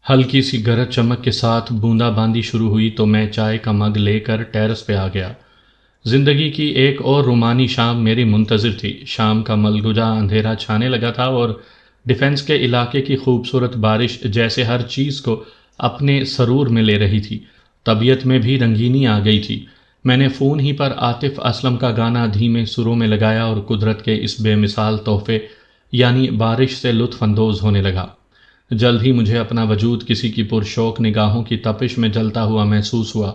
ہلکی سی گرج چمک کے ساتھ بوندا باندی شروع ہوئی تو میں چائے کا مگ لے کر ٹیرس پہ آ گیا۔ زندگی کی ایک اور رومانی شام میری منتظر تھی۔ شام کا ملگجا اندھیرا چھانے لگا تھا اور ڈیفنس کے علاقے کی خوبصورت بارش جیسے ہر چیز کو اپنے سرور میں لے رہی تھی۔ طبیعت میں بھی رنگینی آ گئی تھی۔ میں نے فون ہی پر عاطف اسلم کا گانا دھیمے سروں میں لگایا اور قدرت کے اس بے مثال تحفے یعنی بارش سے لطف اندوز ہونے لگا۔ جلد ہی مجھے اپنا وجود کسی کی پرشوق نگاہوں کی تپش میں جلتا ہوا محسوس ہوا۔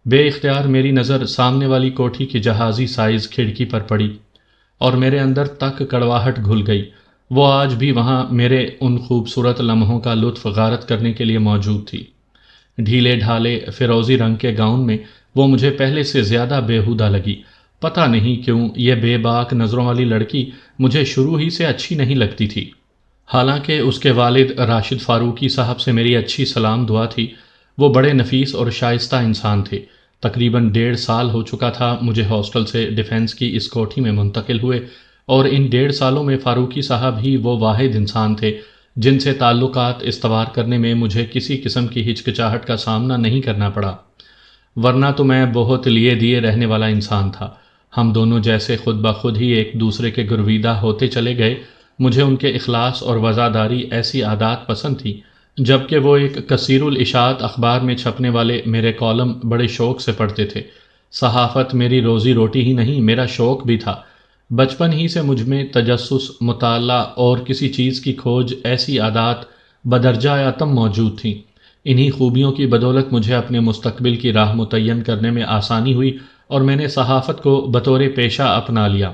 بے اختیار میری نظر سامنے والی کوٹھی کی جہازی سائز کھڑکی پر پڑی اور میرے اندر تک کڑواہٹ گھل گئی۔ وہ آج بھی وہاں میرے ان خوبصورت لمحوں کا لطف غارت کرنے کے لیے موجود تھی۔ ڈھیلے ڈھالے فیروزی رنگ کے گاؤن میں وہ مجھے پہلے سے زیادہ بےہودہ لگی۔ پتہ نہیں کیوں یہ بے باک نظروں والی لڑکی مجھے شروع ہی سے اچھی نہیں لگتی تھی۔ حالانکہ اس کے والد راشد فاروقی صاحب سے میری اچھی سلام دعا تھی۔ وہ بڑے نفیس اور شائستہ انسان تھے۔ تقریباً 1.5 سال ہو چکا تھا مجھے ہاسٹل سے ڈیفنس کی اس کوٹھی میں منتقل ہوئے، اور ان 1.5 سالوں میں فاروقی صاحب ہی وہ واحد انسان تھے جن سے تعلقات استوار کرنے میں مجھے کسی قسم کی ہچکچاہٹ کا سامنا نہیں کرنا پڑا، ورنہ تو میں بہت لیے دیے رہنے والا انسان تھا۔ ہم دونوں جیسے خود بخود ہی ایک دوسرے کے گرویدہ ہوتے چلے گئے۔ مجھے ان کے اخلاص اور وفاداری ایسی عادات پسند تھی، جبکہ وہ ایک کثیر الاشاعت اخبار میں چھپنے والے میرے کالم بڑے شوق سے پڑھتے تھے۔ صحافت میری روزی روٹی ہی نہیں، میرا شوق بھی تھا۔ بچپن ہی سے مجھ میں تجسس، مطالعہ اور کسی چیز کی کھوج ایسی عادات بدرجہ اتم موجود تھیں۔ انہی خوبیوں کی بدولت مجھے اپنے مستقبل کی راہ متعین کرنے میں آسانی ہوئی اور میں نے صحافت کو بطور پیشہ اپنا لیا۔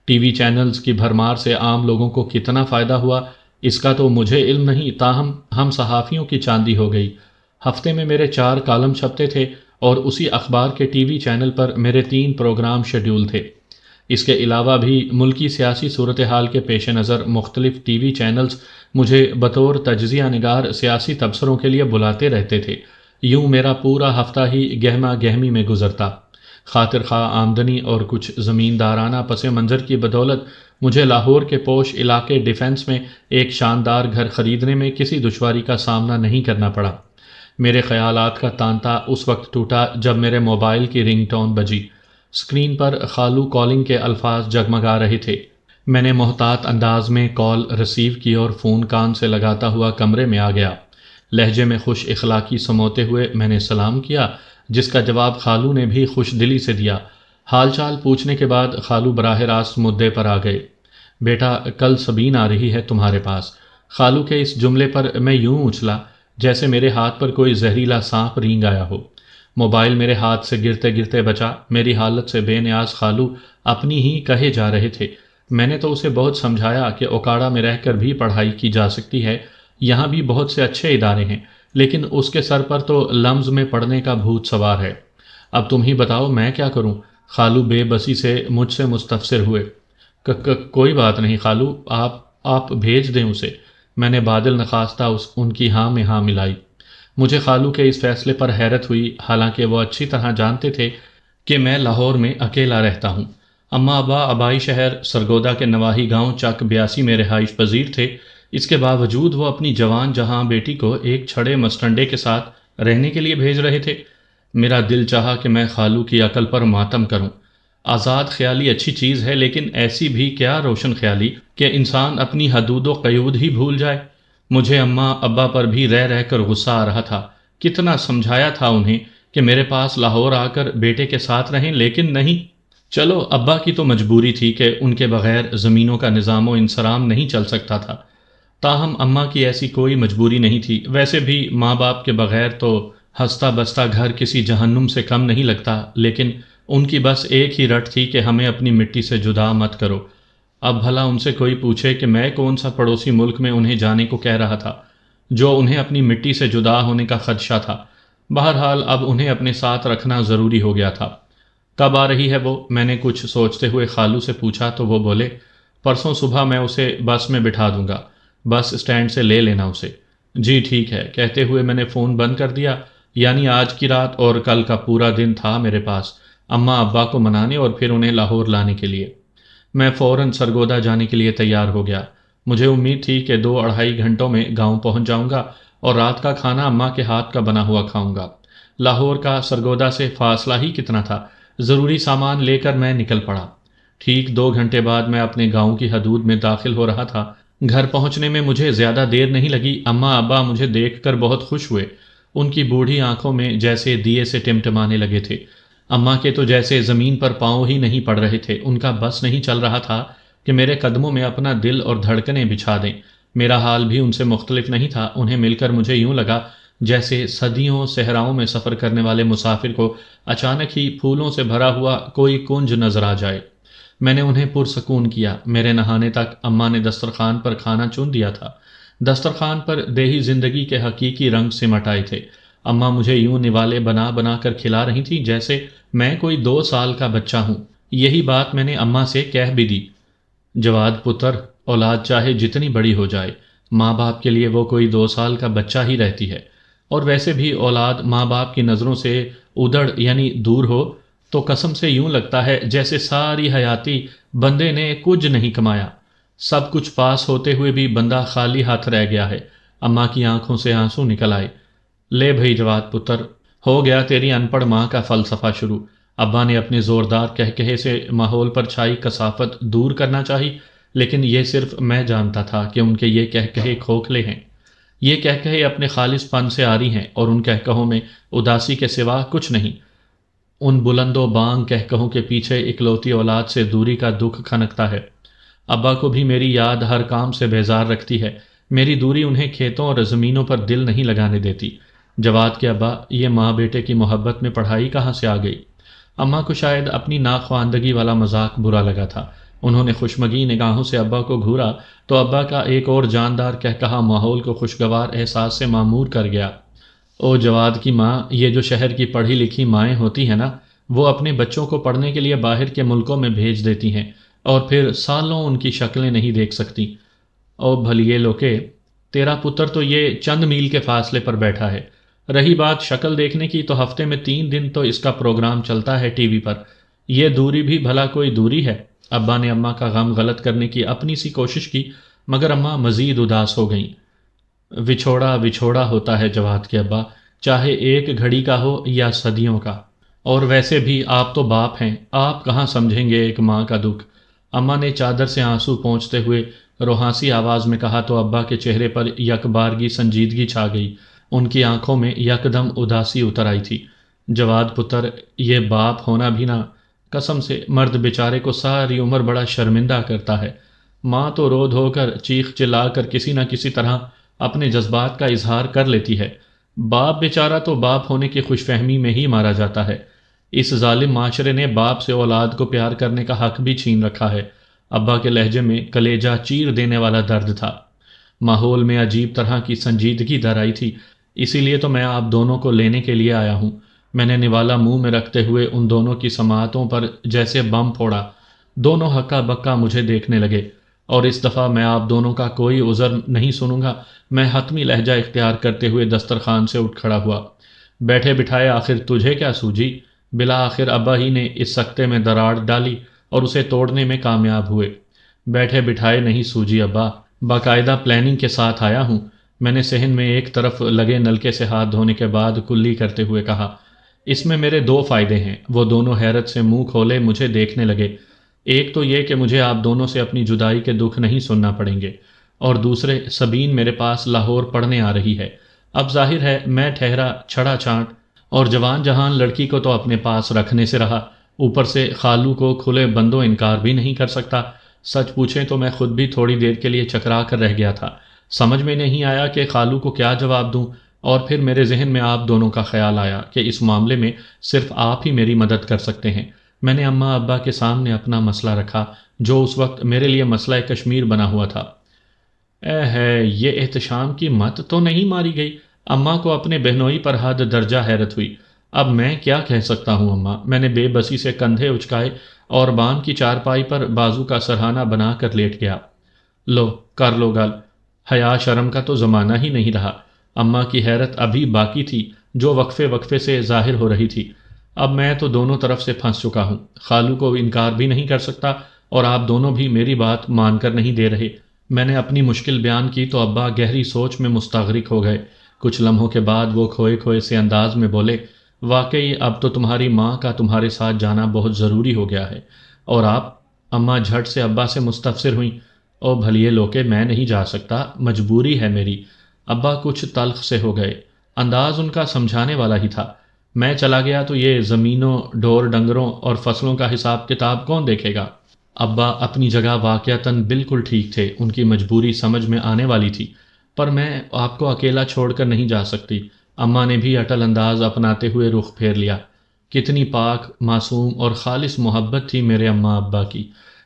ٹی وی چینلز کی بھرمار سے عام لوگوں کو کتنا فائدہ ہوا اس کا تو مجھے علم نہیں، تاہم ہم صحافیوں کی چاندی ہو گئی۔ ہفتے میں میرے 4 کالم چھپتے تھے اور اسی اخبار کے ٹی وی چینل پر میرے 3 پروگرام شیڈول تھے۔ اس کے علاوہ بھی ملکی سیاسی صورتحال کے پیش نظر مختلف ٹی وی چینلز مجھے بطور تجزیہ نگار سیاسی تبصروں کے لیے بلاتے رہتے تھے۔ یوں میرا پورا ہفتہ ہی گہما گہمی میں گزرتا۔ خاطر خواہ آمدنی اور کچھ زمیندارانہ پس منظر کی بدولت مجھے لاہور کے پوش علاقے ڈیفنس میں ایک شاندار گھر خریدنے میں کسی دشواری کا سامنا نہیں کرنا پڑا۔ میرے خیالات کا تانتا اس وقت ٹوٹا جب میرے موبائل کی رنگ ٹون بجی۔ اسکرین پر خالو کالنگ کے الفاظ جگمگا رہے تھے۔ میں نے محتاط انداز میں کال ریسیو کی اور فون کان سے لگاتا ہوا کمرے میں آ گیا۔ لہجے میں خوش اخلاقی سموتے ہوئے میں نے سلام کیا، جس کا جواب خالو نے بھی خوش دلی سے دیا۔ حال چال پوچھنے کے بعد خالو براہ راست مدعے پر آ گئے۔ بیٹا، کل سبین آ رہی ہے تمہارے پاس۔ خالو کے اس جملے پر میں یوں اچھلا جیسے میرے ہاتھ پر کوئی زہریلا سانپ رینگ آیا ہو۔ موبائل میرے ہاتھ سے گرتے گرتے بچا۔ میری حالت سے بے نیاز خالو اپنی ہی کہے جا رہے تھے۔ میں نے تو اسے بہت سمجھایا کہ اوکاڑا میں رہ کر بھی پڑھائی کی جا سکتی ہے، یہاں بھی بہت سے اچھے ادارے ہیں، لیکن اس کے سر پر تو لمز میں پڑھنے کا بھوت سوار ہے۔ اب تم ہی بتاؤ میں کیا کروں؟ خالو بے بسی سے مجھ سے مستفسر ہوئے۔ کوئی بات نہیں خالو، آپ بھیج دیں اسے۔ میں نے بادل نخواستہ ان کی ہاں میں ہاں ملائی۔ مجھے خالو کے اس فیصلے پر حیرت ہوئی، حالانکہ وہ اچھی طرح جانتے تھے کہ میں لاہور میں اکیلا رہتا ہوں۔ اماں ابا آبائی شہر سرگودا کے نواحی گاؤں چک 82 میں رہائش پذیر تھے۔ اس کے باوجود وہ اپنی جوان جہاں بیٹی کو ایک چھڑے مسٹنڈے کے ساتھ رہنے کے لیے بھیج رہے تھے۔ میرا دل چاہا کہ میں خالو کی عقل پر ماتم کروں۔ آزاد خیالی اچھی چیز ہے، لیکن ایسی بھی کیا روشن خیالی کہ انسان اپنی حدود و قیود ہی بھول جائے۔ مجھے اماں ابا پر بھی رہ رہ کر غصہ آ رہا تھا۔ کتنا سمجھایا تھا انہیں کہ میرے پاس لاہور آ کر بیٹے کے ساتھ رہیں، لیکن نہیں۔ چلو ابا کی تو مجبوری تھی کہ ان کے بغیر زمینوں کا نظام و انصرام نہیں چل سکتا تھا، تاہم اماں کی ایسی کوئی مجبوری نہیں تھی۔ ویسے بھی ماں باپ کے بغیر تو ہنستا بستا گھر کسی جہنم سے کم نہیں لگتا، لیکن ان کی بس ایک ہی رٹ تھی کہ ہمیں اپنی مٹی سے جدا مت کرو۔ اب بھلا ان سے کوئی پوچھے کہ میں کون سا پڑوسی ملک میں انہیں جانے کو کہہ رہا تھا جو انہیں اپنی مٹی سے جدا ہونے کا خدشہ تھا۔ بہرحال اب انہیں اپنے ساتھ رکھنا ضروری ہو گیا تھا۔ کب آ رہی ہے وہ؟ میں نے کچھ سوچتے ہوئے خالو سے پوچھا تو وہ بولے، پرسوں صبح میں اسے بس میں بٹھا دوں گا، بس اسٹینڈ سے لے لینا اسے۔ جی ٹھیک ہے، کہتے ہوئے میں نے فون بند کر دیا۔ یعنی آج کی رات اور کل کا پورا دن تھا میرے پاس اماں ابا کو منانے اور پھر انہیں لاہور لانے کے لیے۔ میں فوراً سرگودا جانے کے لیے تیار ہو گیا۔ مجھے امید تھی کہ 2-2.5 گھنٹوں میں گاؤں پہنچ جاؤں گا اور رات کا کھانا اماں کے ہاتھ کا بنا ہوا کھاؤں گا۔ لاہور کا سرگودا سے فاصلہ ہی کتنا تھا، ضروری سامان لے کر میں نکل پڑا۔ ٹھیک 2 گھنٹے بعد میں اپنے گاؤں کی حدود میں داخل ہو رہا تھا۔ گھر پہنچنے میں مجھے زیادہ دیر نہیں لگی۔ اماں ابا مجھے دیکھ کر بہت خوش ہوئے۔ ان کی بوڑھی آنکھوں میں جیسے دیے سے ٹمٹمانے لگے تھے۔ اماں کے تو جیسے زمین پر پاؤں ہی نہیں پڑ رہے تھے۔ ان کا بس نہیں چل رہا تھا کہ میرے قدموں میں اپنا دل اور دھڑکنیں بچھا دیں۔ میرا حال بھی ان سے مختلف نہیں تھا۔ انہیں مل کر مجھے یوں لگا جیسے صدیوں صحراؤں میں سفر کرنے والے مسافر کو اچانک ہی پھولوں سے بھرا ہوا کوئی کنج نظر آ جائے۔ میں نے انہیں پرسکون کیا۔ میرے نہانے تک اماں نے دسترخوان پر کھانا چن دیا تھا۔ دسترخوان پر دیہی زندگی کے حقیقی رنگ سمٹ آئے تھے۔ اماں مجھے یوں نوالے بنا بنا کر کھلا رہی تھی جیسے میں کوئی 2 سال کا بچہ ہوں۔ یہی بات میں نے اماں سے کہہ بھی دی۔ جواد پتر، اولاد چاہے جتنی بڑی ہو جائے، ماں باپ کے لیے وہ کوئی 2 سال کا بچہ ہی رہتی ہے۔ اور ویسے بھی اولاد ماں باپ کی نظروں سے ادھڑ یعنی دور ہو تو قسم سے یوں لگتا ہے جیسے ساری حیاتی بندے نے کچھ نہیں کمایا، سب کچھ پاس ہوتے ہوئے بھی بندہ خالی ہاتھ رہ گیا ہے۔ اماں کی آنکھوں سے آنسو نکل آئے۔ لے بھئی جواد پتر، ہو گیا تیری ان پڑھ ماں کا فلسفہ شروع۔ ابا نے اپنے زوردار کہکہے سے ماحول پر چھائی کثافت دور کرنا چاہی، لیکن یہ صرف میں جانتا تھا کہ ان کے یہ کہکہے کھوکھلے ہیں۔ یہ کہکہے اپنے خالص پن سے عاری ہیں اور ان کہکہوں میں اداسی کے سوا کچھ نہیں۔ ان بلند و بانگ کہکہوں کے پیچھے اکلوتی اولاد سے دوری کا دکھ کھنکتا ہے۔ ابا کو بھی میری یاد ہر کام سے بیزار رکھتی ہے۔ میری دوری انہیں کھیتوں اور زمینوں پر دل نہیں لگانے دیتی۔ جواد کے ابا، یہ ماں بیٹے کی محبت میں پڑھائی کہاں سے آ گئی؟ اماں کو شاید اپنی ناخواندگی والا مذاق برا لگا تھا۔ انہوں نے خوشمگی نگاہوں سے ابا کو گھورا تو ابا کا ایک اور جاندار کہکہا ماحول کو خوشگوار احساس سے معمور کر گیا۔ او جواد کی ماں، یہ جو شہر کی پڑھی لکھی مائیں ہوتی ہیں نا، وہ اپنے بچوں کو پڑھنے کے لیے باہر کے ملکوں میں بھیج دیتی ہیں اور پھر سالوں ان کی شکلیں نہیں دیکھ سکتی۔ او بھلیے لوکے، تیرا پتر تو یہ چند میل کے فاصلے پر بیٹھا ہے۔ رہی بات شکل دیکھنے کی تو ہفتے میں 3 دن تو اس کا پروگرام چلتا ہے ٹی وی پر۔ یہ دوری بھی بھلا کوئی دوری ہے؟ ابا نے اماں کا غم غلط کرنے کی اپنی سی کوشش کی، مگر اماں مزید اداس ہو گئیں۔ وچھوڑا وچھوڑا ہوتا ہے جواد کے ابا، چاہے 1 گھڑی کا ہو یا صدیوں کا۔ اور ویسے بھی آپ تو باپ ہیں، آپ کہاں سمجھیں گے ایک ماں کا دکھ؟ اماں نے چادر سے آنسو پونچھتے ہوئے روحانسی آواز میں کہا تو ابا کے چہرے پر یک بارگی سنجیدگی چھا گئی۔ ان کی آنکھوں میں یکدم اداسی اتر آئی تھی۔ جواد پتر، یہ باپ ہونا بھی نہ، قسم سے مرد بیچارے کو ساری عمر بڑا شرمندہ کرتا ہے۔ ماں تو رو دھو کر چیخ چلا کر کسی نہ کسی طرح اپنے جذبات کا اظہار کر لیتی ہے۔ باپ بیچارہ تو باپ ہونے کی خوش فہمی میں ہی مارا جاتا ہے۔ اس ظالم معاشرے نے باپ سے اولاد کو پیار کرنے کا حق بھی چھین رکھا ہے۔ ابا کے لہجے میں کلیجہ چیر دینے والا درد تھا۔ ماحول میں عجیب طرح کی سنجیدگی در آئی تھی۔ اسی لیے تو میں آپ دونوں کو لینے کے لیے آیا ہوں۔ میں نے نوالا منہ میں رکھتے ہوئے ان دونوں کی سماعتوں پر جیسے بم پھوڑا۔ دونوں ہکا بکا مجھے دیکھنے لگے۔ اور اس دفعہ میں آپ دونوں کا کوئی عذر نہیں سنوں گا۔ میں حتمی لہجہ اختیار کرتے ہوئے دسترخوان سے اٹھ کھڑا ہوا۔ بیٹھے بٹھائے آخر تجھے کیا سوجی؟ بالآخر ابا ہی نے اس سکتے میں دراڑ ڈالی اور اسے توڑنے میں کامیاب ہوئے۔ بیٹھے بٹھائے نہیں سوجی ابا، باقاعدہ پلاننگ کے ساتھ آیا ہوں۔ میں نے صحن میں ایک طرف لگے نلکے سے ہاتھ دھونے کے بعد کلی کرتے ہوئے کہا، اس میں میرے 2 فائدے ہیں۔ وہ دونوں حیرت سے منہ کھولے مجھے دیکھنے لگے۔ ایک تو یہ کہ مجھے آپ دونوں سے اپنی جدائی کے دکھ نہیں سننا پڑیں گے، اور دوسرے سبین میرے پاس لاہور پڑھنے آ رہی ہے۔ اب ظاہر ہے میں ٹھہرا چھڑا چھانٹ اور جوان جہان لڑکی کو تو اپنے پاس رکھنے سے رہا، اوپر سے خالو کو کھلے بندوں انکار بھی نہیں کر سکتا۔ سچ پوچھیں تو میں خود بھی تھوڑی دیر کے لیے چکرا کر رہ گیا تھا۔ سمجھ میں نہیں آیا کہ خالو کو کیا جواب دوں، اور پھر میرے ذہن میں آپ دونوں کا خیال آیا کہ اس معاملے میں صرف آپ ہی میری مدد کر سکتے ہیں۔ میں نے اماں ابا کے سامنے اپنا مسئلہ رکھا، جو اس وقت میرے لیے مسئلہ کشمیر بنا ہوا تھا۔ یہ احتشام کی مت تو نہیں ماری گئی؟ اماں کو اپنے بہنوئی پر حد درجہ حیرت ہوئی۔ اب میں کیا کہہ سکتا ہوں اماں؟ میں نے بے بسی سے کندھے اچکائے اور بان کی چارپائی پر بازو کا سرہانہ بنا کر لیٹ گیا۔ لو کر لو گل، حیا شرم کا تو زمانہ ہی نہیں رہا۔ اماں کی حیرت ابھی باقی تھی جو وقفے وقفے سے ظاہر ہو رہی تھی۔ اب میں تو دونوں طرف سے پھنس چکا ہوں، خالو کو انکار بھی نہیں کر سکتا اور آپ دونوں بھی میری بات مان کر نہیں دے رہے۔ میں نے اپنی مشکل بیان کی تو ابا گہری سوچ میں مستغرق ہو گئے۔ کچھ لمحوں کے بعد وہ کھوئے کھوئے سے انداز میں بولے، واقعی اب تو تمہاری ماں کا تمہارے ساتھ جانا بہت ضروری ہو گیا ہے۔ اور آپ؟ اماں جھٹ سے ابا سے مستفسر ہوئیں۔ او بھلیے لوکے، میں نہیں جا سکتا، مجبوری ہے میری۔ ابا کچھ تلخ سے ہو گئے۔ انداز ان کا سمجھانے والا ہی تھا۔ میں چلا گیا تو یہ زمینوں، ڈور ڈنگروں اور فصلوں کا حساب کتاب کون دیکھے گا؟ ابا اپنی جگہ واقعتاً بالکل ٹھیک تھے، ان کی مجبوری سمجھ میں آنے والی تھی، پر میں آپ کو اکیلا چھوڑ کر نہیں جا سکتی۔ اماں نے بھی اٹل انداز اپناتے ہوئے رخ پھیر لیا۔ کتنی پاک، معصوم اور خالص محبت تھی میرے اماں ابا کی۔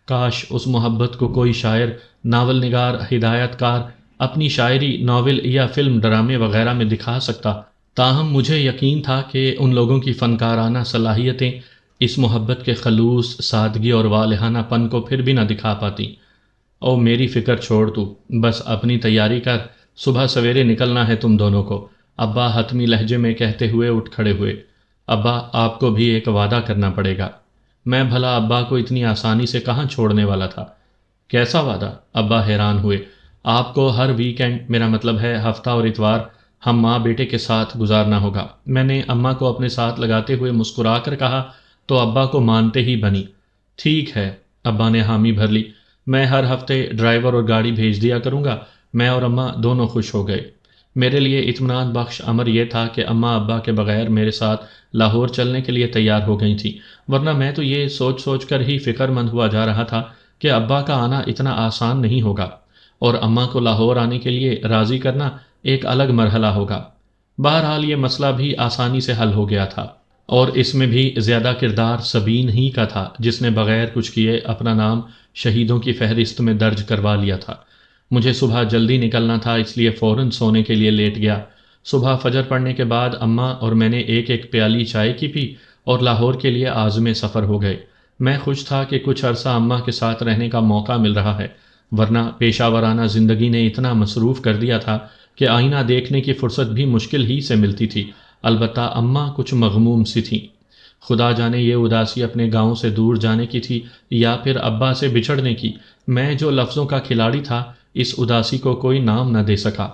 کاش اس محبت کو کوئی شاعر، ناول نگار، ہدایت کار اپنی شاعری، ناول یا فلم ڈرامے وغیرہ میں دکھا سکتا۔ تاہم مجھے یقین تھا کہ ان لوگوں کی فنکارانہ صلاحیتیں اس محبت کے خلوص، سادگی اور والہانہ پن کو پھر بھی نہ دکھا پاتی۔ او میری فکر چھوڑ تو، بس اپنی تیاری کر، صبح سویرے نکلنا ہے تم دونوں کو، ابا حتمی لہجے میں کہتے ہوئے اٹھ کھڑے ہوئے۔ ابا، آپ کو بھی ایک وعدہ کرنا پڑے گا۔ میں بھلا ابا کو اتنی آسانی سے کہاں چھوڑنے والا تھا؟ کیسا وعدہ؟ ابا حیران ہوئے۔ آپ کو ہر ویکینڈ، میرا مطلب ہے ہفتہ اور اتوار، ہم ماں بیٹے کے ساتھ گزارنا ہوگا۔ میں نے اماں کو اپنے ساتھ لگاتے ہوئے مسکرا کر کہا تو ابا کو مانتے ہی بنی۔ ٹھیک ہے، ابا نے حامی بھر لی، میں ہر ہفتے ڈرائیور اور گاڑی بھیج دیا کروں گا۔ میں اور اماں دونوں خوش ہو گئے۔ میرے لیے اطمینان بخش امر یہ تھا کہ اماں ابا کے بغیر میرے ساتھ لاہور چلنے کے لیے تیار ہو گئی تھیں، ورنہ میں تو یہ سوچ سوچ کر ہی فکر مند ہوا جا رہا تھا کہ ابا کا آنا اتنا آسان نہیں ہوگا، اور اماں کو لاہور آنے کے لیے راضی کرنا ایک الگ مرحلہ ہوگا۔ بہرحال یہ مسئلہ بھی آسانی سے حل ہو گیا تھا، اور اس میں بھی زیادہ کردار سبین ہی کا تھا، جس نے بغیر کچھ کیے اپنا نام شہیدوں کی فہرست میں درج کروا لیا تھا۔ مجھے صبح جلدی نکلنا تھا، اس لیے فوراً سونے کے لیے لیٹ گیا۔ صبح فجر پڑنے کے بعد اماں اور میں نے ایک ایک پیالی چائے کی پی اور لاہور کے لیے عازم سفر ہو گئے۔ میں خوش تھا کہ کچھ عرصہ اماں کے ساتھ رہنے کا موقع مل رہا ہے، ورنہ پیشہ ورانہ زندگی نے اتنا مصروف کر دیا تھا کہ آئینہ دیکھنے کی فرصت بھی مشکل ہی سے ملتی تھی۔ البتہ اماں کچھ مغموم سی تھیں۔ خدا جانے یہ اداسی اپنے گاؤں سے دور جانے کی تھی یا پھر ابا سے بچھڑنے کی۔ میں جو لفظوں کا کھلاڑی تھا، اس اداسی کو کوئی نام نہ دے سکا۔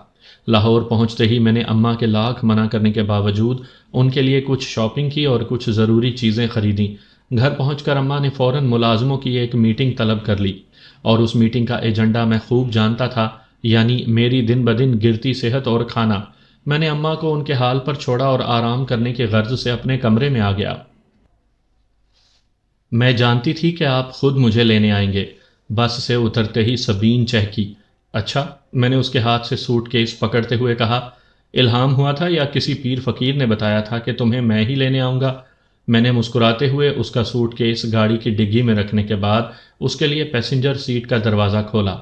لاہور پہنچتے ہی میں نے اماں کے لاکھ منع کرنے کے باوجود ان کے لیے کچھ شاپنگ کی اور کچھ ضروری چیزیں خریدیں۔ گھر پہنچ کر اماں نے فوراً ملازموں کی ایک میٹنگ طلب کر لی، اور اس میٹنگ کا ایجنڈا میں خوب جانتا تھا، یعنی میری دن بدن گرتی صحت اور کھانا۔ میں نے اماں کو ان کے حال پر چھوڑا اور آرام کرنے کے غرض سے اپنے کمرے میں آ گیا۔ میں جانتی تھی کہ آپ خود مجھے لینے آئیں گے۔ بس سے اترتے ہی سبین چہکی۔ اچھا؟ میں نے اس کے ہاتھ سے سوٹ کیس پکڑتے ہوئے کہا، الہام ہوا تھا یا کسی پیر فقیر نے بتایا تھا کہ تمہیں میں ہی لینے آؤں گا؟ میں نے مسکراتے ہوئے اس کا سوٹ کیس گاڑی کی ڈگی میں رکھنے کے بعد اس کے لیے پیسنجر سیٹ کا دروازہ کھولا۔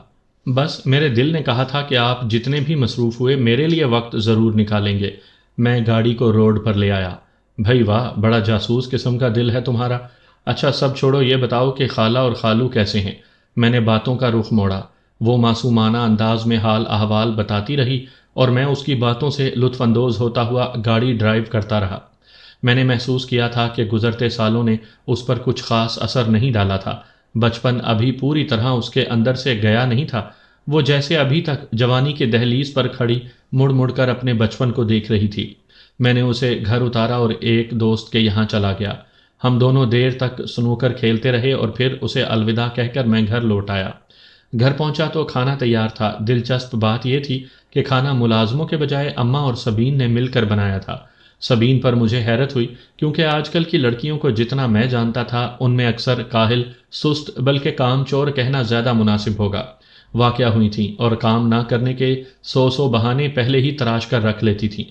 بس میرے دل نے کہا تھا کہ آپ جتنے بھی مصروف ہوئے میرے لیے وقت ضرور نکالیں گے۔ میں گاڑی کو روڈ پر لے آیا۔ بھائی واہ، بڑا جاسوس قسم کا دل ہے تمہارا۔ اچھا سب چھوڑو، یہ بتاؤ کہ خالہ اور خالو کیسے ہیں؟ میں نے باتوں کا رخ موڑا۔ وہ معصومانہ انداز میں حال احوال بتاتی رہی اور میں اس کی باتوں سے لطف اندوز ہوتا ہوا گاڑی ڈرائیو کرتا رہا۔ میں نے محسوس کیا تھا کہ گزرتے سالوں نے اس پر کچھ خاص اثر نہیں ڈالا تھا۔ بچپن ابھی پوری طرح اس کے اندر سے گیا نہیں تھا۔ وہ جیسے ابھی تک جوانی کی دہلیز پر کھڑی مڑ مڑ کر اپنے بچپن کو دیکھ رہی تھی۔ میں نے اسے گھر اتارا اور ایک دوست کے یہاں چلا گیا۔ ہم دونوں دیر تک سنوکر کھیلتے رہے اور پھر اسے الوداع کہہ کر میں گھر لوٹ آیا۔ گھر پہنچا تو کھانا تیار تھا۔ دلچسپ بات یہ تھی کہ کھانا ملازموں کے بجائے اماں اور سبین نے مل کر بنایا تھا۔ سبین پر مجھے حیرت ہوئی، کیونکہ آج کل کی لڑکیوں کو جتنا میں جانتا تھا ان میں اکثر کاہل، سست بلکہ کام چور کہنا زیادہ مناسب ہوگا، واقع ہوئی تھیں اور کام نہ کرنے کے سو بہانے پہلے ہی تراش کر رکھ لیتی تھیں۔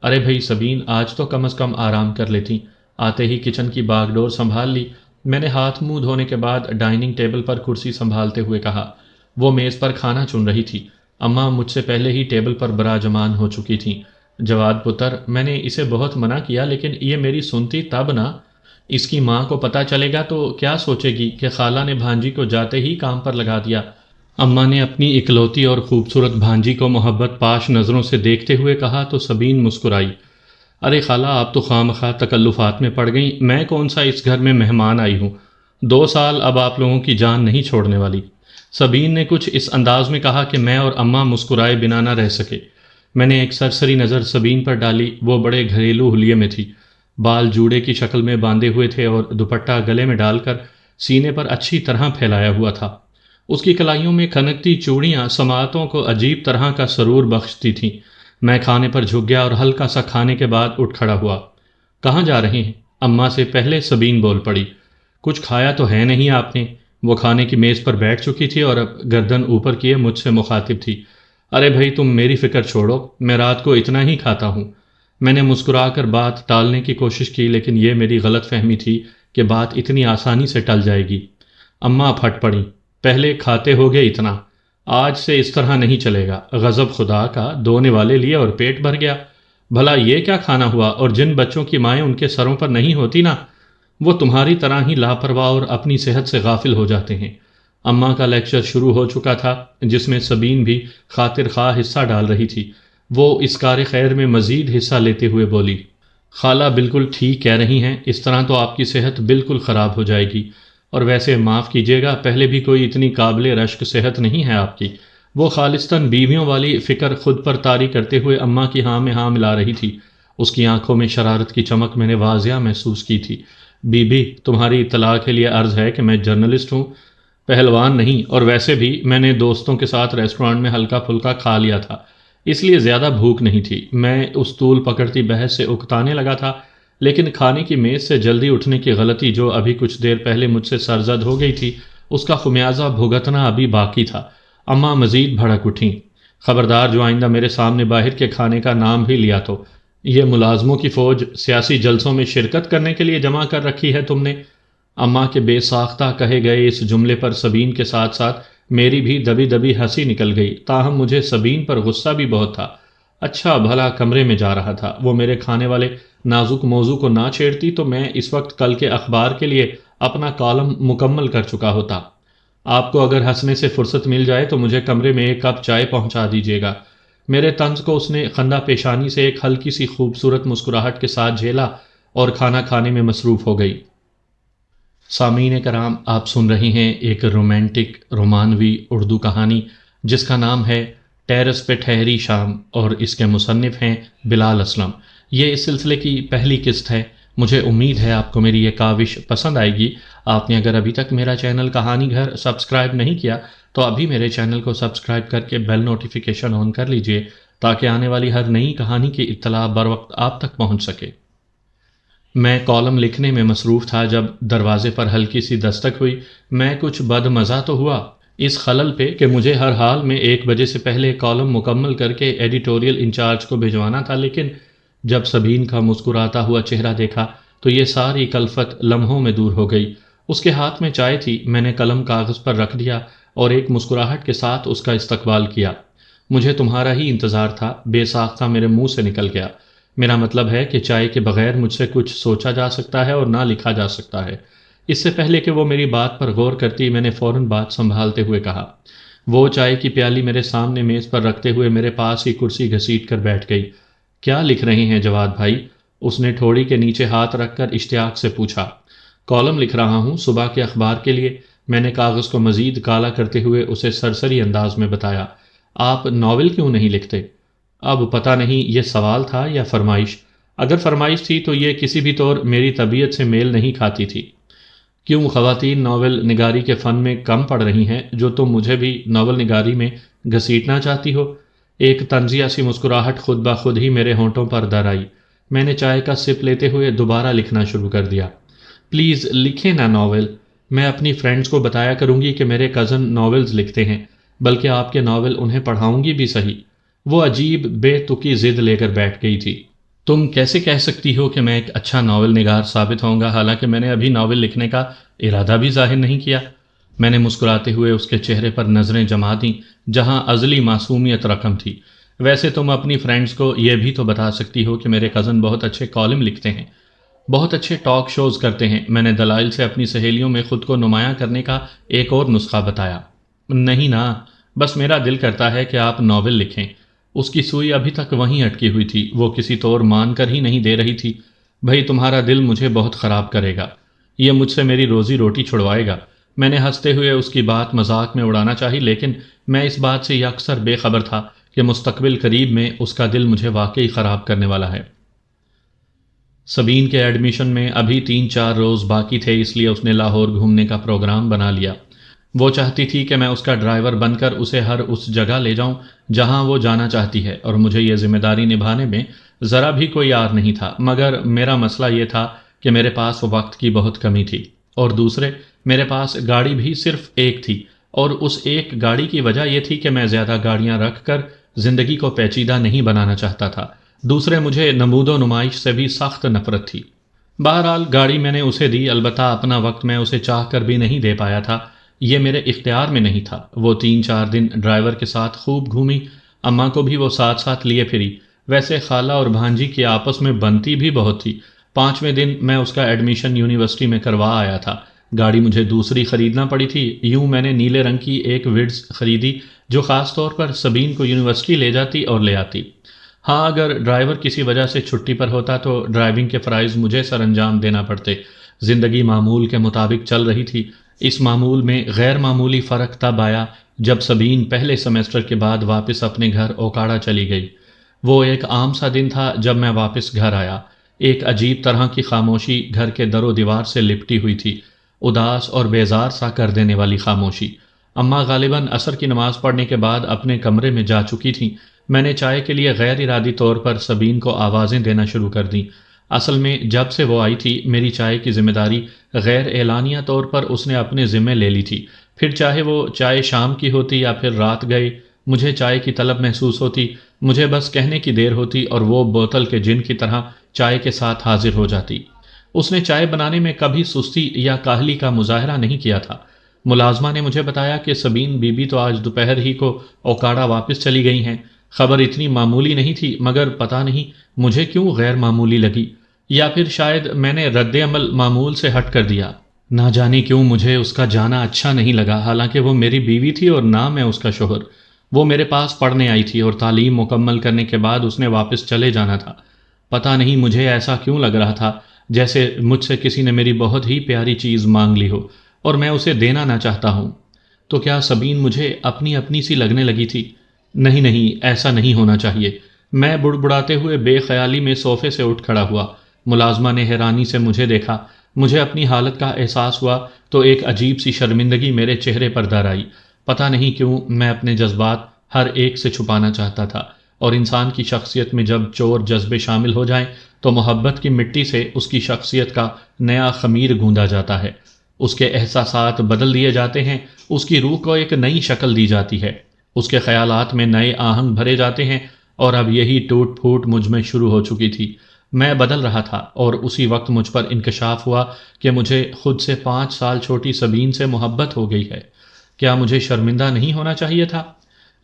ارے بھائی سبین، آج تو کم از کم آرام کر لیتی۔ آتے ہی کچن کی باغ ڈور سنبھال لی۔ میں نے ہاتھ منہ دھونے کے بعد ڈائننگ ٹیبل پر کرسی سنبھالتے ہوئے کہا۔ وہ میز پر کھانا چن رہی تھی۔ اماں مجھ سے پہلے ہی ٹیبل پر براجمان ہو چکی تھیں۔ جواد پتر، میں نے اسے بہت منع کیا لیکن یہ میری سنتی تب نہ۔ اس کی ماں کو پتہ چلے گا تو کیا سوچے گی کہ خالہ نے بھانجی کو جاتے ہی کام پر لگا دیا۔ اماں نے اپنی اکلوتی اور خوبصورت بھانجی کو محبت پاش نظروں سے دیکھتے ہوئے کہا تو سبین مسکرائی۔ ارے خالہ، آپ تو خواہ مخواہ تکلفات میں پڑ گئیں۔ میں کون سا اس گھر میں مہمان آئی ہوں؟ 2 سال اب آپ لوگوں کی جان نہیں چھوڑنے والی۔ سبین نے کچھ اس انداز میں کہا کہ میں اور اماں مسکرائے بنا نہ رہ سکے۔ میں نے ایک سرسری نظر سبین پر ڈالی۔ وہ بڑے گھریلو حلیے میں تھی، بال جوڑے کی شکل میں باندھے ہوئے تھے اور دوپٹہ گلے میں ڈال کر سینے پر اچھی طرح پھیلایا ہوا تھا۔ اس کی کلائیوں میں کھنکتی چوڑیاں سماعتوں کو عجیب طرح کا سرور بخشتی تھیں۔ میں کھانے پر جھک گیا اور ہلکا سا کھانے کے بعد اٹھ کھڑا ہوا۔ کہاں جا رہے ہیں؟ اماں سے پہلے سبین بول پڑی۔ کچھ کھایا تو ہے نہیں آپ نے؟ وہ کھانے کی میز پر بیٹھ چکی تھی اور اب گردن اوپر کیے مجھ سے مخاطب تھی۔ ارے بھائی تم میری فکر چھوڑو، میں رات کو اتنا ہی کھاتا ہوں۔ میں نے مسکرا کر بات ٹالنے کی کوشش کی، لیکن یہ میری غلط فہمی تھی کہ بات اتنی آسانی سے ٹل جائے گی۔ اماں پھٹ پڑیں۔ پہلے کھاتے ہوگے اتنا، آج سے اس طرح نہیں چلے گا۔ غضب خدا کا، 2 نوالے لیے اور پیٹ بھر گیا۔ بھلا یہ کیا کھانا ہوا؟ اور جن بچوں کی مائیں ان کے سروں پر نہیں ہوتی نا، وہ تمہاری طرح ہی لاپرواہ اور اپنی صحت سے غافل ہو جاتے ہیں۔ اماں کا لیکچر شروع ہو چکا تھا، جس میں سبین بھی خاطر خواہ حصہ ڈال رہی تھی۔ وہ اس کار خیر میں مزید حصہ لیتے ہوئے بولی، خالہ بالکل ٹھیک کہہ رہی ہیں، اس طرح تو آپ کی صحت بالکل خراب ہو جائے گی۔ اور ویسے معاف کیجیے گا، پہلے بھی کوئی اتنی قابل رشک صحت نہیں ہے آپ کی۔ وہ خالصتاً بیویوں والی فکر خود پر طاری کرتے ہوئے اماں کی ہاں میں ہاں ملا رہی تھی۔ اس کی آنکھوں میں شرارت کی چمک میں نے واضح محسوس کی تھی۔ بی بی، تمہاری اطلاع کے لیے عرض ہے کہ میں جرنلسٹ ہوں، پہلوان نہیں، اور ویسے بھی میں نے دوستوں کے ساتھ ریسٹورانٹ میں ہلکا پھلکا کھا لیا تھا، اس لیے زیادہ بھوک نہیں تھی۔ میں اس طول پکڑتی بحث سے اکتانے لگا تھا، لیکن کھانے کی میز سے جلدی اٹھنے کی غلطی جو ابھی کچھ دیر پہلے مجھ سے سرزد ہو گئی تھی، اس کا خمیازہ بھگتنا ابھی باقی تھا۔ اماں مزید بھڑک اٹھیں۔ خبردار، جو آئندہ میرے سامنے باہر کے کھانے کا نام بھی لیا تو یہ ملازموں کی فوج سیاسی جلسوں میں شرکت کرنے کے لیے جمع کر رکھی ہے تم نے۔ اماں کے بے ساختہ کہے گئے اس جملے پر سبین کے ساتھ ساتھ میری بھی دبی دبی ہنسی نکل گئی، تاہم مجھے سبین پر غصہ بھی بہت تھا۔ اچھا بھلا کمرے میں جا رہا تھا، وہ میرے کھانے والے نازک موضوع کو نہ چھیڑتی تو میں اس وقت کل کے اخبار کے لیے اپنا کالم مکمل کر چکا ہوتا۔ آپ کو اگر ہنسنے سے فرصت مل جائے تو مجھے کمرے میں 1 کپ چائے پہنچا دیجیے گا۔ میرے طنز کو اس نے خندہ پیشانی سے ایک ہلکی سی خوبصورت مسکراہٹ کے ساتھ جھیلا اور کھانا کھانے میں مصروف ہو گئی۔ سامعین کرام، آپ سن رہے ہیں ایک رومانٹک رومانوی اردو کہانی جس کا نام ہے ٹیرس پہ ٹھہری شام، اور اس کے مصنف ہیں بلال اسلم۔ یہ اس سلسلے کی پہلی قسط ہے۔ مجھے امید ہے آپ کو میری یہ کاوش پسند آئے گی۔ آپ نے اگر ابھی تک میرا چینل کہانی گھر سبسکرائب نہیں کیا تو ابھی میرے چینل کو سبسکرائب کر کے بیل نوٹیفیکیشن آن کر لیجئے تاکہ آنے والی ہر نئی کہانی کی اطلاع بر وقت آپ تک پہنچ سکے۔ میں کالم لکھنے میں مصروف تھا جب دروازے پر ہلکی سی دستک ہوئی۔ میں کچھ بد مزہ تو ہوا اس خلل پہ کہ مجھے ہر حال میں 1 بجے سے پہلے کالم مکمل کر کے ایڈیٹوریل انچارج کو بھجوانا تھا، لیکن جب سبین کا مسکراتا ہوا چہرہ دیکھا تو یہ ساری کلفت لمحوں میں دور ہو گئی۔ اس کے ہاتھ میں چائے تھی، میں نے قلم کاغذ پر رکھ دیا اور ایک مسکراہٹ کے ساتھ اس کا استقبال کیا۔ مجھے تمہارا ہی انتظار تھا، بے ساختہ میرے منہ سے نکل گیا۔ میرا مطلب ہے کہ چائے کے بغیر مجھ سے کچھ سوچا جا سکتا ہے اور نہ لکھا جا سکتا ہے۔ اس سے پہلے کہ وہ میری بات پر غور کرتی، میں نے فوراً بات سنبھالتے ہوئے کہا۔ وہ چائے کی پیالی میرے سامنے میز پر رکھتے ہوئے میرے پاس ہی کرسی گھسیٹ کر بیٹھ گئی۔ کیا لکھ رہے ہیں جواد بھائی؟ اس نے ٹھوڑی کے نیچے ہاتھ رکھ کر اشتیاق سے پوچھا۔ کالم لکھ رہا ہوں، صبح کے اخبار کے لیے، میں نے کاغذ کو مزید کالا کرتے ہوئے اسے سرسری انداز میں بتایا۔ آپ ناول کیوں نہیں لکھتے؟ اب پتہ نہیں یہ سوال تھا یا فرمائش۔ اگر فرمائش تھی تو یہ کسی بھی طور میری طبیعت سے میل نہیں کھاتی تھی۔ کیوں خواتین ناول نگاری کے فن میں کم پڑ رہی ہیں جو تم مجھے بھی ناول نگاری میں گھسیٹنا چاہتی ہو؟ ایک طنزیہ سی مسکراہٹ خود بخود ہی میرے ہونٹوں پر در آئی۔ میں نے چائے کا سپ لیتے ہوئے دوبارہ لکھنا شروع کر دیا۔ پلیز لکھیں نا ناول۔ میں اپنی فرینڈز کو بتایا کروں گی کہ میرے کزن ناولز لکھتے ہیں، بلکہ آپ کے ناول انہیں پڑھاؤں گی بھی صحیح۔ وہ عجیب بے تکی ضد لے کر بیٹھ گئی تھی۔ تم کیسے کہہ سکتی ہو کہ میں ایک اچھا ناول نگار ثابت ہوں گا، حالانکہ میں نے ابھی ناول لکھنے کا ارادہ بھی ظاہر نہیں کیا؟ میں نے مسکراتے ہوئے اس کے چہرے پر نظریں جما دیں جہاں ازلی معصومیت رقم تھی۔ ویسے تم اپنی فرینڈز کو یہ بھی تو بتا سکتی ہو کہ میرے کزن بہت اچھے کالم لکھتے ہیں، بہت اچھے ٹاک شوز کرتے ہیں۔ میں نے دلائل سے اپنی سہیلیوں میں خود کو نمایاں کرنے کا ایک اور نسخہ بتایا۔ نہیں نا، بس میرا دل کرتا ہے کہ آپ ناول لکھیں۔ اس کی سوئی ابھی تک وہیں اٹکی ہوئی تھی، وہ کسی طور مان کر ہی نہیں دے رہی تھی۔ بھئی تمہارا دل مجھے بہت خراب کرے گا، یہ مجھ سے میری روزی روٹی چھڑوائے گا۔ میں نے ہنستے ہوئے اس کی بات مذاق میں اڑانا چاہی، لیکن میں اس بات سے یکسر بے خبر تھا کہ مستقبل قریب میں اس کا دل مجھے واقعی خراب کرنے والا ہے۔ سبین کے ایڈمیشن میں ابھی 3-4 روز باقی تھے، اس لیے اس نے لاہور گھومنے کا پروگرام بنا لیا۔ وہ چاہتی تھی کہ میں اس کا ڈرائیور بن کر اسے ہر اس جگہ لے جاؤں جہاں وہ جانا چاہتی ہے، اور مجھے یہ ذمہ داری نبھانے میں ذرا بھی کوئی یار نہیں تھا، مگر میرا مسئلہ یہ تھا کہ میرے پاس وقت کی بہت کمی تھی، اور دوسرے میرے پاس گاڑی بھی صرف ایک تھی، اور اس ایک گاڑی کی وجہ یہ تھی کہ میں زیادہ گاڑیاں رکھ کر زندگی کو پیچیدہ نہیں بنانا چاہتا تھا، دوسرے مجھے نمود و نمائش سے بھی سخت نفرت تھی۔ بہرحال گاڑی میں نے اسے دی، البتہ اپنا وقت میں اسے چاہ کر بھی نہیں دے پایا تھا، یہ میرے اختیار میں نہیں تھا۔ وہ 3-4 دن ڈرائیور کے ساتھ خوب گھومی، اماں کو بھی وہ ساتھ ساتھ لیے پھری، ویسے خالہ اور بھانجی کی آپس میں بنتی بھی بہت تھی۔ 5ویں دن میں اس کا ایڈمیشن یونیورسٹی میں کروا آیا تھا، گاڑی مجھے دوسری خریدنا پڑی تھی، یوں میں نے نیلے رنگ کی ایک وڈز خریدی جو خاص طور پر سبین کو یونیورسٹی لے جاتی اور لے آتی۔ ہاں، اگر ڈرائیور کسی وجہ سے چھٹی پر ہوتا تو ڈرائیونگ کے فرائض مجھے سر انجام دینا پڑتے۔ زندگی معمول کے مطابق چل رہی تھی۔ اس معمول میں غیر معمولی فرق تب آیا جب سبین پہلے سیمسٹر کے بعد واپس اپنے گھر اوکاڑا چلی گئی۔ وہ ایک عام سا دن تھا جب میں واپس گھر آیا۔ ایک عجیب طرح کی خاموشی گھر کے در و دیوار سے لپٹی ہوئی تھی، اداس اور بیزار سا کر دینے والی خاموشی۔ اماں غالباً عصر کی نماز پڑھنے کے بعد اپنے کمرے میں جا چکی تھیں۔ میں نے چائے کے لیے غیر ارادی طور پر سبین کو آوازیں دینا شروع کر دیں۔ اصل میں جب سے وہ آئی تھی میری چائے کی ذمہ داری غیر اعلانیہ طور پر اس نے اپنے ذمے لے لی تھی، پھر چاہے وہ چائے شام کی ہوتی یا پھر رات گئے، مجھے چائے کی طلب محسوس ہوتی، مجھے بس کہنے کی دیر ہوتی اور وہ بوتل کے جن کی طرح چائے کے ساتھ حاضر ہو جاتی۔ اس نے چائے بنانے میں کبھی سستی یا کاہلی کا مظاہرہ نہیں کیا تھا۔ ملازمہ نے مجھے بتایا کہ سبین بی بی تو آج دوپہر ہی کو اوکاڑا واپس چلی گئی ہیں۔ خبر اتنی معمولی نہیں تھی، مگر پتہ نہیں مجھے کیوں غیر معمولی لگی، یا پھر شاید میں نے رد عمل معمول سے ہٹ کر دیا۔ نہ جانے کیوں مجھے اس کا جانا اچھا نہیں لگا، حالانکہ وہ میری بیوی تھی اور نہ میں اس کا شوہر۔ وہ میرے پاس پڑھنے آئی تھی اور تعلیم مکمل کرنے کے بعد اس نے واپس چلے جانا تھا۔ پتہ نہیں مجھے ایسا کیوں لگ رہا تھا جیسے مجھ سے کسی نے میری بہت ہی پیاری چیز مانگ لی ہو اور میں اسے دینا نہ چاہتا ہوں۔ تو کیا سبین مجھے اپنی سی لگنے لگی تھی؟ نہیں، ایسا نہیں ہونا چاہیے۔ میں بڑبڑاتے ہوئے بے خیالی میں صوفے سے اٹھ کھڑا ہوا۔ ملازمہ نے حیرانی سے مجھے دیکھا۔ مجھے اپنی حالت کا احساس ہوا تو ایک عجیب سی شرمندگی میرے چہرے پر در آئی۔ پتہ نہیں کیوں میں اپنے جذبات ہر ایک سے چھپانا چاہتا تھا، اور انسان کی شخصیت میں جب چور جذبے شامل ہو جائیں تو محبت کی مٹی سے اس کی شخصیت کا نیا خمیر گوندا جاتا ہے، اس کے احساسات بدل دیے جاتے ہیں، اس کی روح کو ایک نئی شکل دی جاتی ہے، اس کے خیالات میں نئے آہنگ بھرے جاتے ہیں، اور اب یہی ٹوٹ پھوٹ مجھ میں شروع ہو چکی تھی۔ میں بدل رہا تھا، اور اسی وقت مجھ پر انکشاف ہوا کہ مجھے خود سے 5 سال چھوٹی سبین سے محبت ہو گئی ہے۔ کیا مجھے شرمندہ نہیں ہونا چاہیے تھا؟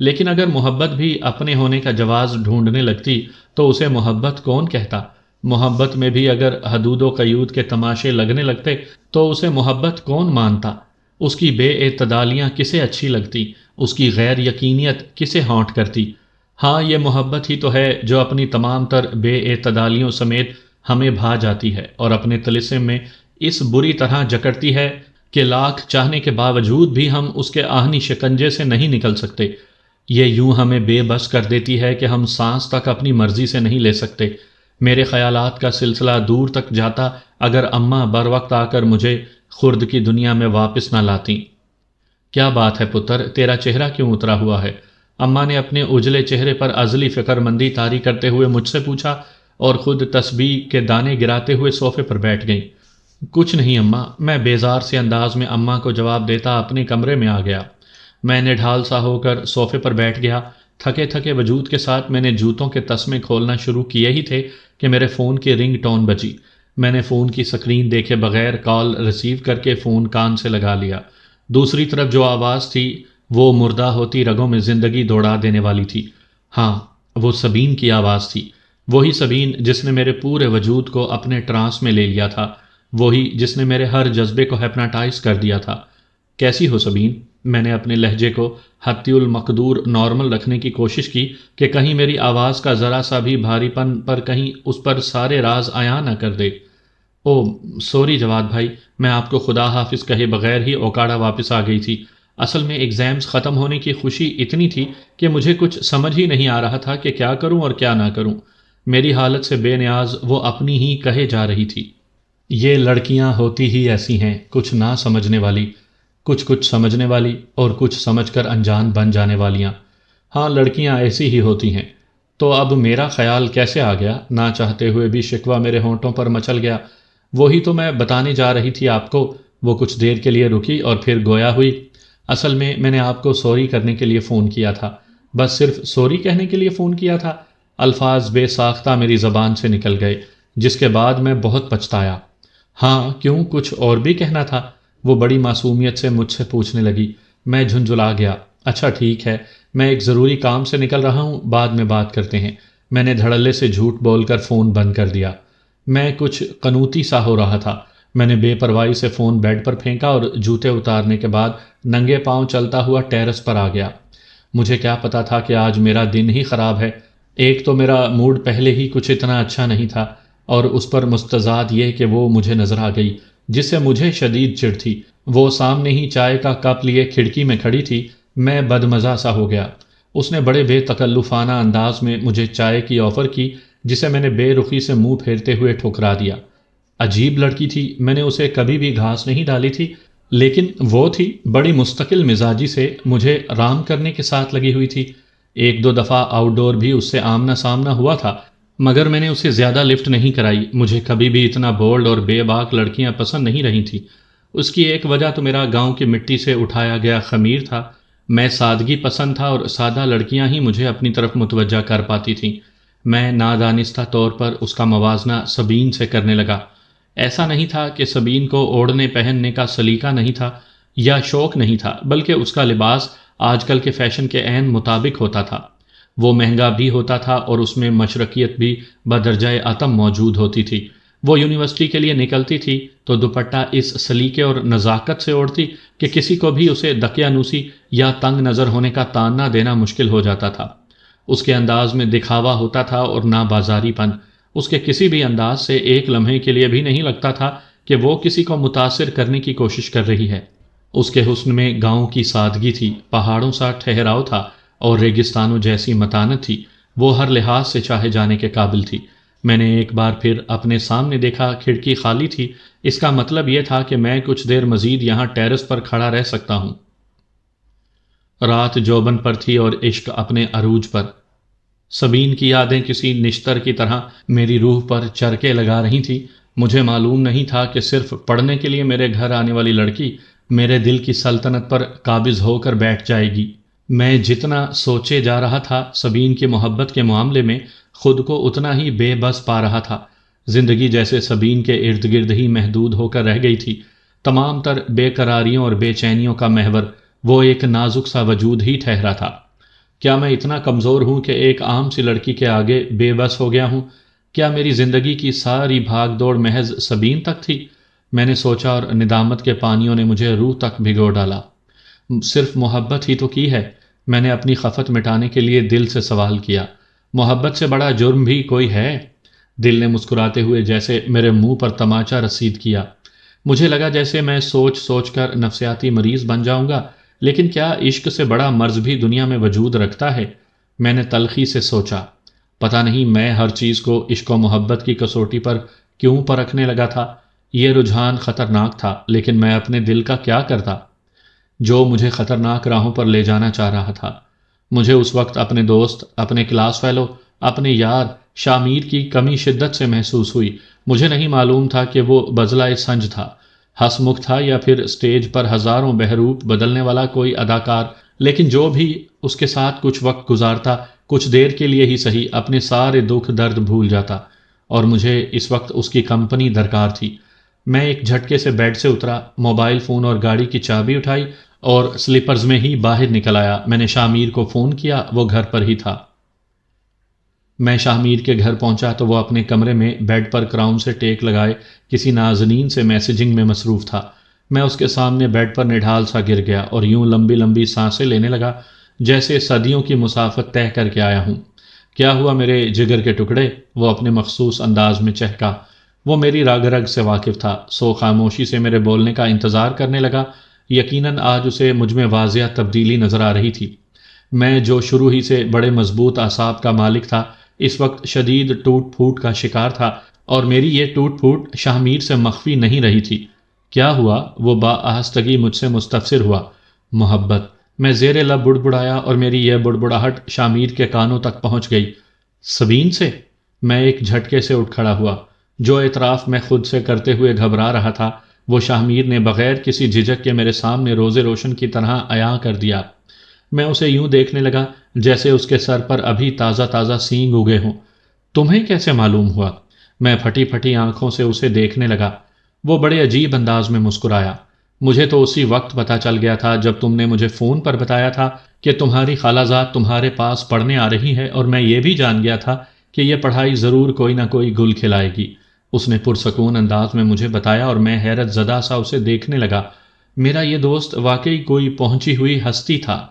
لیکن اگر محبت بھی اپنے ہونے کا جواز ڈھونڈنے لگتی تو اسے محبت کون کہتا؟ محبت میں بھی اگر حدود و قیود کے تماشے لگنے لگتے تو اسے محبت کون مانتا؟ اس کی بے اعتدالیاں کسے اچھی لگتی؟ اس کی غیر یقینیت کسے ہانٹ کرتی؟ ہاں، یہ محبت ہی تو ہے جو اپنی تمام تر بے اعتدالیوں سمیت ہمیں بھا جاتی ہے اور اپنے طلسم میں اس بری طرح جکڑتی ہے کہ لاکھ چاہنے کے باوجود بھی ہم اس کے آہنی شکنجے سے نہیں نکل سکتے۔ یہ یوں ہمیں بے بس کر دیتی ہے کہ ہم سانس تک اپنی مرضی سے نہیں لے سکتے۔ میرے خیالات کا سلسلہ دور تک جاتا اگر اماں بر وقت آ کر مجھے خرد کی دنیا میں واپس نہ لاتی۔ کیا بات ہے پتر، تیرا چہرہ کیوں اترا ہوا ہے؟ اماں نے اپنے اجلے چہرے پر ازلی فکر مندی طاری کرتے ہوئے مجھ سے پوچھا، اور خود تسبیح کے دانے گراتے ہوئے صوفے پر بیٹھ گئیں۔ کچھ نہیں اماں، میں بیزار سے انداز میں اماں کو جواب دیتا اپنے کمرے میں آ گیا۔ میں نے ڈھال سا ہو کر صوفے پر بیٹھ گیا۔ تھکے وجود کے ساتھ میں نے جوتوں کے تسمے کھولنا شروع کیے ہی تھے کہ میرے فون کی رنگ ٹون بجی۔ میں نے فون کی سکرین دیکھے بغیر کال ریسیو کر کے فون کان سے لگا لیا۔ دوسری طرف جو آواز تھی وہ مردہ ہوتی رگوں میں زندگی دوڑا دینے والی تھی۔ ہاں، وہ سبین کی آواز تھی، وہی سبین جس نے میرے پورے وجود کو اپنے ٹرانس میں لے لیا تھا، وہی جس نے میرے ہر جذبے کو ہیپناٹائز کر دیا تھا۔ کیسی ہو سبین؟ میں نے اپنے لہجے کو حتی المقدور نارمل رکھنے کی کوشش کی کہ کہیں میری آواز کا ذرا سا بھی بھاری پن پر کہیں اس پر سارے راز عیاں نہ کر دے۔ او سوری جواد بھائی، میں آپ کو خدا حافظ کہے بغیر ہی اوکاڑا واپس آ گئی تھی۔ اصل میں ایگزامز ختم ہونے کی خوشی اتنی تھی کہ مجھے کچھ سمجھ ہی نہیں آ رہا تھا کہ کیا کروں اور کیا نہ کروں۔ میری حالت سے بے نیاز وہ اپنی ہی کہے جا رہی تھی۔ یہ لڑکیاں ہوتی ہی ایسی ہیں، کچھ نہ سمجھنے والی، کچھ سمجھنے والی اور کچھ سمجھ کر انجان بن جانے والیاں۔ ہاں، لڑکیاں ایسی ہی ہوتی ہیں۔ تو اب میرا خیال کیسے آ گیا، نہ چاہتے ہوئے بھی شکوہ میرے ہونٹوں پر مچل گیا۔ وہی تو میں بتانے جا رہی تھی آپ کو۔ وہ کچھ دیر کے لیے رکی اور پھر گویا ہوئی، اصل میں نے آپ کو سوری کرنے کے لیے فون کیا تھا، بس صرف سوری کہنے کے لیے فون کیا تھا۔ الفاظ بے ساختہ میری زبان سے نکل گئے، جس کے بعد میں بہت پچھتایا۔ ہاں، کیوں، کچھ اور بھی کہنا تھا؟ وہ بڑی معصومیت سے مجھ سے پوچھنے لگی۔ میں جھنجھلا گیا۔ اچھا ٹھیک ہے، میں ایک ضروری کام سے نکل رہا ہوں، بعد میں بات کرتے ہیں۔ میں نے دھڑلے سے جھوٹ بول کر فون بند کر دیا۔ میں کچھ قنوطی سا ہو رہا تھا۔ میں نے بے پرواہی سے فون بیڈ پر پھینکا اور جوتے اتارنے کے بعد ننگے پاؤں چلتا ہوا ٹیرس پر آ گیا۔ مجھے کیا پتا تھا کہ آج میرا دن ہی خراب ہے۔ ایک تو میرا موڈ پہلے ہی کچھ اتنا اچھا نہیں تھا، اور اس پر مستزاد یہ کہ وہ مجھے نظر آ گئی، جس سے مجھے شدید چڑ تھی۔ وہ سامنے ہی چائے کا کپ لیے کھڑکی میں کھڑی تھی۔ میں بدمزہ سا ہو گیا۔ اس نے بڑے بے تکلفانہ انداز میں مجھے چائے کی آفر کی، جسے میں نے بے رخی سے منہ پھیرتے ہوئے ٹھکرا دیا۔ عجیب لڑکی تھی، میں نے اسے کبھی بھی گھاس نہیں ڈالی تھی، لیکن وہ تھی بڑی مستقل مزاجی سے مجھے رام کرنے کے ساتھ لگی ہوئی تھی۔ ایک دو دفعہ آؤٹ ڈور بھی اس سے آمنا سامنا ہوا تھا، مگر میں نے اسے زیادہ لفٹ نہیں کرائی۔ مجھے کبھی بھی اتنا بولڈ اور بے باک لڑکیاں پسند نہیں رہی تھیں۔ اس کی ایک وجہ تو میرا گاؤں کی مٹی سے اٹھایا گیا خمیر تھا۔ میں سادگی پسند تھا اور سادہ لڑکیاں ہی مجھے اپنی طرف متوجہ کر پاتی تھیں۔ میں نادانستہ طور پر اس کا موازنہ سبین سے کرنے لگا۔ ایسا نہیں تھا کہ سبین کو اوڑھنے پہننے کا سلیقہ نہیں تھا یا شوق نہیں تھا، بلکہ اس کا لباس آج کل کے فیشن کے عین مطابق ہوتا تھا۔ وہ مہنگا بھی ہوتا تھا اور اس میں مشرقیت بھی بدرجہ اتم موجود ہوتی تھی۔ وہ یونیورسٹی کے لیے نکلتی تھی تو دوپٹہ اس سلیقے اور نزاکت سے اوڑھتی کہ کسی کو بھی اسے دقیانوسی یا تنگ نظر ہونے کا تان نہ دینا مشکل ہو جاتا تھا۔ اس کے انداز میں دکھاوا ہوتا تھا اور نہ بازاری پن۔ اس کے کسی بھی انداز سے ایک لمحے کے لیے بھی نہیں لگتا تھا کہ وہ کسی کو متاثر کرنے کی کوشش کر رہی ہے۔ اس کے حسن میں گاؤں کی سادگی تھی، پہاڑوں سا ٹھہراؤ تھا اور ریگستانوں جیسی متانت تھی۔ وہ ہر لحاظ سے چاہے جانے کے قابل تھی۔ میں نے ایک بار پھر اپنے سامنے دیکھا، کھڑکی خالی تھی۔ اس کا مطلب یہ تھا کہ میں کچھ دیر مزید یہاں ٹیرس پر کھڑا رہ سکتا ہوں۔ رات جوبن پر تھی اور عشق اپنے عروج پر۔ سبین کی یادیں کسی نشتر کی طرح میری روح پر چرکے لگا رہی تھی۔ مجھے معلوم نہیں تھا کہ صرف پڑھنے کے لیے میرے گھر آنے والی لڑکی میرے دل کی سلطنت پر قابض ہو کر بیٹھ جائے گی۔ میں جتنا سوچے جا رہا تھا سبین کی محبت کے معاملے میں، خود کو اتنا ہی بے بس پا رہا تھا۔ زندگی جیسے سبین کے ارد گرد ہی محدود ہو کر رہ گئی تھی۔ تمام تر بے قراریوں اور بے چینیوں کا محور وہ ایک نازک سا وجود ہی ٹھہرا تھا۔ کیا میں اتنا کمزور ہوں کہ ایک عام سی لڑکی کے آگے بے بس ہو گیا ہوں؟ کیا میری زندگی کی ساری بھاگ دوڑ محض سبین تک تھی؟ میں نے سوچا اور ندامت کے پانیوں نے مجھے روح تک بھگو ڈالا۔ صرف محبت ہی تو کی ہے؟ میں نے اپنی خفت مٹانے کے لیے دل سے سوال کیا۔ محبت سے بڑا جرم بھی کوئی ہے؟ دل نے مسکراتے ہوئے جیسے میرے منہ پر تماچا رسید کیا۔ مجھے لگا جیسے میں سوچ سوچ کر نفسیاتی مریض بن جاؤں گا، لیکن کیا عشق سے بڑا مرض بھی دنیا میں وجود رکھتا ہے؟ میں نے تلخی سے سوچا۔ پتہ نہیں میں ہر چیز کو عشق و محبت کی کسوٹی پر کیوں پرکھنے لگا تھا۔ یہ رجحان خطرناک تھا، لیکن میں اپنے دل کا کیا کرتا جو مجھے خطرناک راہوں پر لے جانا چاہ رہا تھا۔ مجھے اس وقت اپنے دوست، اپنے کلاس فیلو، اپنے یار شامیر کی کمی شدت سے محسوس ہوئی۔ مجھے نہیں معلوم تھا کہ وہ بزلہ سنج تھا، ہسمکھ تھا، یا پھر سٹیج پر ہزاروں بہروپ بدلنے والا کوئی اداکار، لیکن جو بھی اس کے ساتھ کچھ وقت گزارتا، کچھ دیر کے لیے ہی صحیح، اپنے سارے دکھ درد بھول جاتا، اور مجھے اس وقت اس کی کمپنی درکار تھی۔ میں ایک جھٹکے سے بیڈ سے اترا، موبائل فون اور گاڑی کی چابی اٹھائی اور سلیپرز میں ہی باہر نکل آیا۔ میں نے شامیر کو فون کیا، وہ گھر پر ہی تھا۔ میں شامیر کے گھر پہنچا تو وہ اپنے کمرے میں بیڈ پر کراؤن سے ٹیک لگائے کسی نازنین سے میسیجنگ میں مصروف تھا۔ میں اس کے سامنے بیڈ پر نڈھال سا گر گیا اور یوں لمبی لمبی سانسیں لینے لگا جیسے صدیوں کی مسافت طے کر کے آیا ہوں۔ کیا ہوا میرے جگر کے ٹکڑے؟ وہ اپنے مخصوص انداز میں چہکا۔ وہ میری رگ رگ سے واقف تھا، سو خاموشی سے میرے بولنے کا انتظار کرنے لگا۔ یقیناً آج اسے مجھ میں واضح تبدیلی نظر آ رہی تھی۔ میں جو شروع ہی سے بڑے مضبوط اعصاب کا مالک تھا، اس وقت شدید ٹوٹ پھوٹ کا شکار تھا، اور میری یہ ٹوٹ پھوٹ شاہ میر سے مخفی نہیں رہی تھی۔ کیا ہوا؟ وہ آہستگی مجھ سے مستفسر ہوا۔ محبت، میں زیر لب بڑبڑایا، اور میری یہ بڑبڑاہٹ شاہ میر کے کانوں تک پہنچ گئی۔ سبین سے؟ میں ایک جھٹکے سے اٹھ کھڑا ہوا۔ جو اعتراف میں خود سے کرتے ہوئے گھبرا رہا تھا، وہ شاہ میر نے بغیر کسی جھجک کے میرے سامنے روزے روشن کی طرح عیاں کر دیا۔ میں اسے یوں دیکھنے لگا جیسے اس کے سر پر ابھی تازہ تازہ سینگ اگے ہوں۔ تمہیں کیسے معلوم ہوا؟ میں پھٹی پھٹی آنکھوں سے اسے دیکھنے لگا۔ وہ بڑے عجیب انداز میں مسکرایا۔ مجھے تو اسی وقت پتہ چل گیا تھا جب تم نے مجھے فون پر بتایا تھا کہ تمہاری خالہ زاد تمہارے پاس پڑھنے آ رہی ہے، اور میں یہ بھی جان گیا تھا کہ یہ پڑھائی ضرور کوئی نہ کوئی گل کھلائے گی۔ اس نے پرسکون انداز میں مجھے بتایا، اور میں حیرت زدہ سا اسے دیکھنے لگا۔ میرا یہ دوست واقعی کوئی پہنچی ہوئی ہستی تھا۔